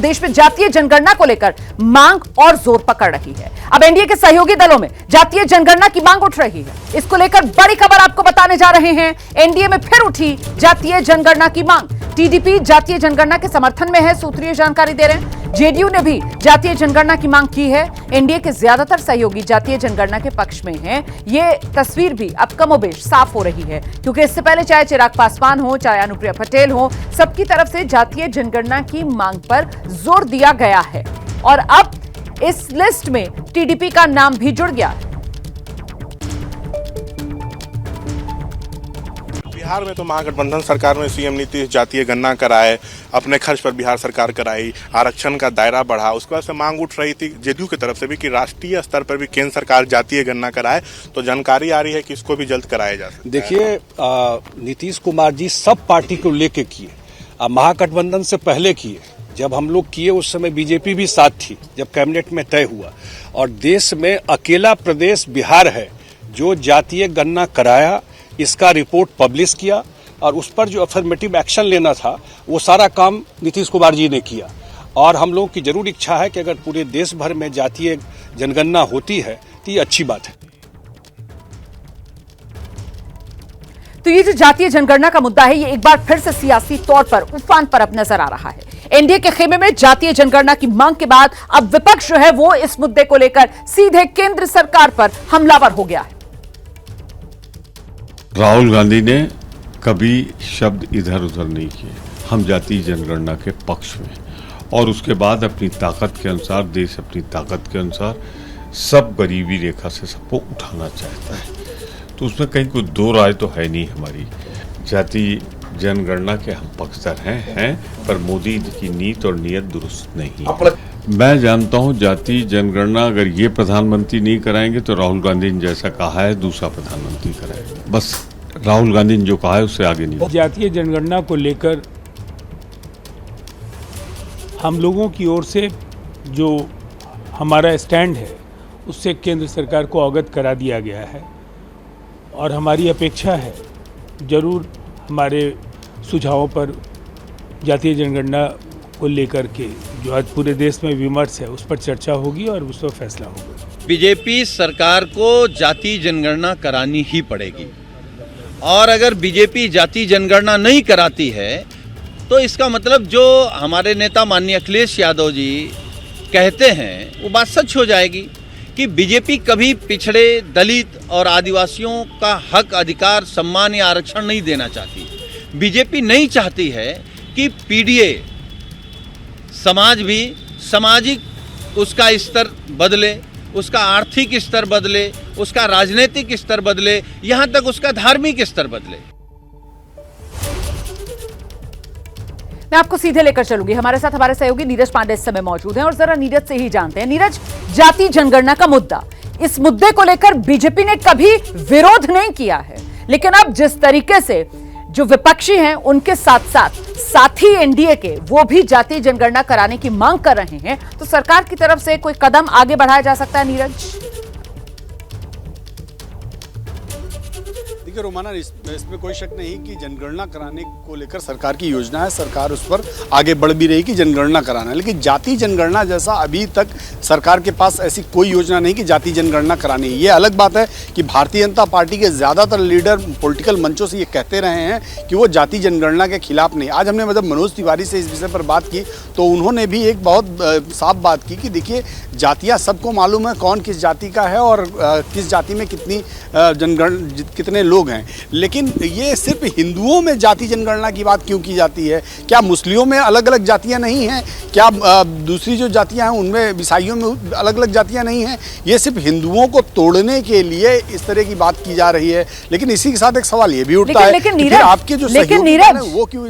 देश में जातीय जनगणना को लेकर मांग और जोर पकड़ रही है। अब एनडीए के सहयोगी दलों में जातीय जनगणना की मांग उठ रही है। इसको लेकर बड़ी खबर आपको बताने जा रहे हैं। एनडीए में फिर उठी जातीय जनगणना की मांग। टीडीपी जातीय जनगणना के समर्थन में है, सूत्रीय जानकारी दे रहे हैं। जेडीयू ने भी जातीय जनगणना की मांग की है। एनडीए के ज्यादातर सहयोगी जातीय जनगणना के पक्ष में हैं। ये तस्वीर भी अब कमोबेश साफ हो रही है, क्योंकि इससे पहले चाहे चिराग पासवान हो, चाहे अनुप्रिया पटेल हो, सबकी तरफ से जातीय जनगणना की मांग पर जोर दिया गया है। और अब इस लिस्ट में टीडीपी का नाम भी जुड़ गया है। बिहार में तो महागठबंधन सरकार ने सीएम नीतीश जातीय गणना कराए, अपने खर्च पर बिहार सरकार कराई, आरक्षण का दायरा बढ़ा। उसके बाद से मांग उठ रही थी जेडीयू की तरफ से भी कि राष्ट्रीय स्तर पर भी केंद्र सरकार जातीय गणना कराए। तो जानकारी आ रही है कि इसको भी जल्द कराया जा सकता है। देखिए, नीतीश कुमार जी सब पार्टी को लेके किए, महागठबंधन से पहले किए। जब हम लोग किए उस समय बीजेपी भी साथ थी, जब कैबिनेट में तय हुआ। और देश में अकेला प्रदेश बिहार है जो जातीय गणना कराया, इसका रिपोर्ट पब्लिश किया और उस पर जो अफर्मेटिव एक्शन लेना था वो सारा काम नीतीश कुमार जी ने किया। और हम लोगों की जरूर इच्छा है कि अगर पूरे देश भर में जातीय जनगणना होती है तो ये अच्छी बात है। तो ये जो जातीय जनगणना का मुद्दा है, ये एक बार फिर से सियासी तौर पर उफान पर अब नजर आ रहा है। एनडीए के खेमे में जातीय जनगणना की मांग के बाद अब विपक्ष जो है वो इस मुद्दे को लेकर सीधे केंद्र सरकार पर हमलावर हो गया है। राहुल गांधी ने कभी शब्द इधर उधर नहीं किए। हम जातीय जनगणना के पक्ष में, और उसके बाद अपनी ताकत के अनुसार, देश अपनी ताकत के अनुसार सब गरीबी रेखा से सबको उठाना चाहता है। तो उसमें कहीं कोई दो राय तो है नहीं हमारी। जातीय जनगणना के हम पक्षधर हैं, पर मोदी की नीति और नियत दुरुस्त नहीं है। मैं जानता हूं जातीय जनगणना अगर ये प्रधानमंत्री नहीं कराएंगे तो राहुल गांधी ने जैसा कहा है दूसरा प्रधानमंत्री कराएगा। बस राहुल गांधी ने जो कहा है उससे आगे नहीं। जातीय जनगणना को लेकर हम लोगों की ओर से जो हमारा स्टैंड है उससे केंद्र सरकार को अवगत करा दिया गया है। और हमारी अपेक्षा है जरूर हमारे सुझावों पर जातीय जनगणना को लेकर के जो आज पूरे देश में विमर्श है उस पर चर्चा होगी और उस पर फैसला होगा। बीजेपी सरकार को जातीय जनगणना करानी ही पड़ेगी। और अगर बीजेपी जातीय जनगणना नहीं कराती है तो इसका मतलब जो हमारे नेता माननीय अखिलेश यादव जी कहते हैं वो बात सच हो जाएगी कि बीजेपी कभी पिछड़े, दलित और आदिवासियों का हक, अधिकार, सम्मान या आरक्षण नहीं देना चाहती। बीजेपी नहीं चाहती है कि पीडीए समाज भी सामाजिक उसका स्तर बदले, उसका आर्थिक स्तर बदले, उसका राजनीतिक स्तर बदले, यहां तक उसका धार्मिक स्तर बदले। मैं आपको सीधे लेकर चलूंगी। हमारे साथ हमारे सहयोगी नीरज पांडे इस समय मौजूद हैं और जरा नीरज से ही जानते हैं। नीरज, जातीय जनगणना का मुद्दा, इस मुद्दे को लेकर बीजेपी ने कभी विरोध नहीं किया है, लेकिन अब जिस तरीके से जो विपक्षी हैं उनके साथ साथ साथी एनडीए के वो भी जातीय जनगणना कराने की मांग कर रहे हैं, तो सरकार की तरफ से कोई कदम आगे बढ़ाया जा सकता है? नीरज, देखिए रोमाना, इसमें कोई शक नहीं कि जनगणना कराने को लेकर सरकार की योजना है, सरकार उस पर आगे बढ़ भी रही कि जनगणना कराना है। लेकिन जातीय जनगणना जैसा अभी तक सरकार के पास ऐसी कोई योजना नहीं कि जातीय जनगणना करानी है। ये अलग बात है कि भारतीय जनता पार्टी के ज़्यादातर लीडर पॉलिटिकल मंचों से ये कहते रहे हैं कि वो जातीय जनगणना के खिलाफ नहीं। आज हमने मनोज तिवारी से इस विषय पर बात की तो उन्होंने भी एक बहुत साफ बात की कि देखिए, जातियाँ सबको मालूम है कौन किस जाति का है और किस जाति में कितने लोग हैं, लेकिन ये सिर्फ हिंदुओं में जाति जनगणना की बात क्यों की जाती है? क्या मुस्लिमों में अलग अलग जातियां नहीं हैं? क्या दूसरी जो जातियां हैं उनमें, ईसाइयों में अलग अलग जातियां नहीं हैं? ये सिर्फ हिंदुओं को तोड़ने के लिए इस तरह की बात की जा रही है। लेकिन इसी के साथ एक सवाल ये भी उठता है कि फिर आपके जो सहयोगी हैं वो क्यों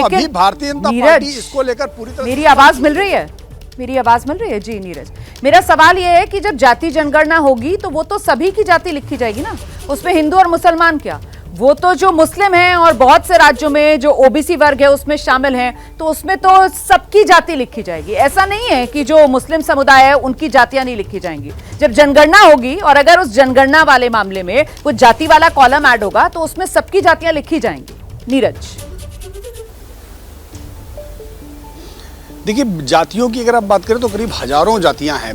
अभी भारतीय जनता पार्टी इसको लेकर पूरी तरह। मेरी आवाज मिल रही है? मेरी आवाज मिल रही है? जी नीरज, मेरा सवाल यह है कि जब जातीय जनगणना होगी तो वो तो सभी की जाति लिखी जाएगी ना, उसमें हिंदू और मुसलमान क्या, वो तो जो मुस्लिम हैं और बहुत से राज्यों में जो ओबीसी वर्ग है उसमें शामिल हैं, तो उसमें तो सबकी जाति लिखी जाएगी। ऐसा नहीं है कि जो मुस्लिम समुदाय है उनकी जातियां नहीं लिखी जाएंगी। जब जनगणना होगी और अगर उस जनगणना वाले मामले में वो जाति वाला कॉलम ऐड होगा तो उसमें सबकी जातियां लिखी जाएंगी। नीरज, देखिए, जातियों की अगर आप बात करें तो करीब हजारों जातियां हैं।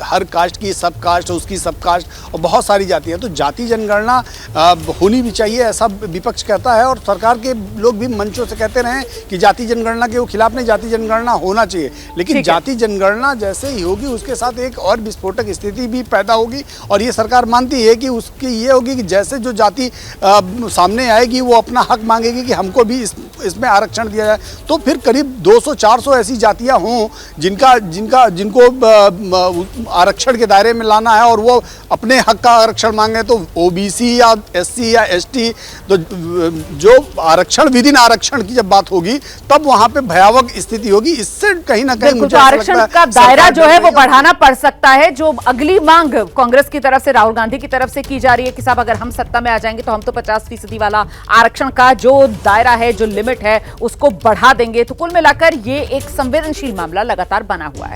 हर कास्ट की सब कास्ट, उसकी सब कास्ट, और बहुत सारी जातियां। तो जाति जनगणना होनी भी चाहिए, ऐसा विपक्ष कहता है, और सरकार के लोग भी मंचों से कहते रहे कि जाति जनगणना के वो खिलाफ नहीं, जाति जनगणना होना चाहिए। लेकिन जाति जनगणना जैसे ही होगी उसके साथ एक और विस्फोटक स्थिति भी पैदा होगी, और ये सरकार मानती है कि उसकी ये होगी कि जैसे जो जाति सामने आएगी वो अपना हक मांगेगी कि हमको भी इसमें आरक्षण दिया जाए। तो फिर करीब 200-400 ऐसी जातियां हों जिनको आरक्षण के दायरे में लाना है, और वो अपने हक का आरक्षण मांगे, तो ओबीसी या एससी या एसटी, तो जो आरक्षण विदिन आरक्षण की जब बात होगी तब वहां पे भयावह स्थिति होगी। इससे कहीं ना कहीं मुझे आरक्षण का दायरा जो है वो बढ़ाना पड़ सकता है। जो अगली मांग कांग्रेस की तरफ से, राहुल गांधी की तरफ से की जा रही है कि साहब अगर हम सत्ता में आ जाएंगे तो हम तो 50% वाला आरक्षण का जो दायरा है, जो लिमिट है, उसको बढ़ा देंगे। तो कुल मिलाकर ये एक संवेदनशील मामला लगातार बना हुआ है।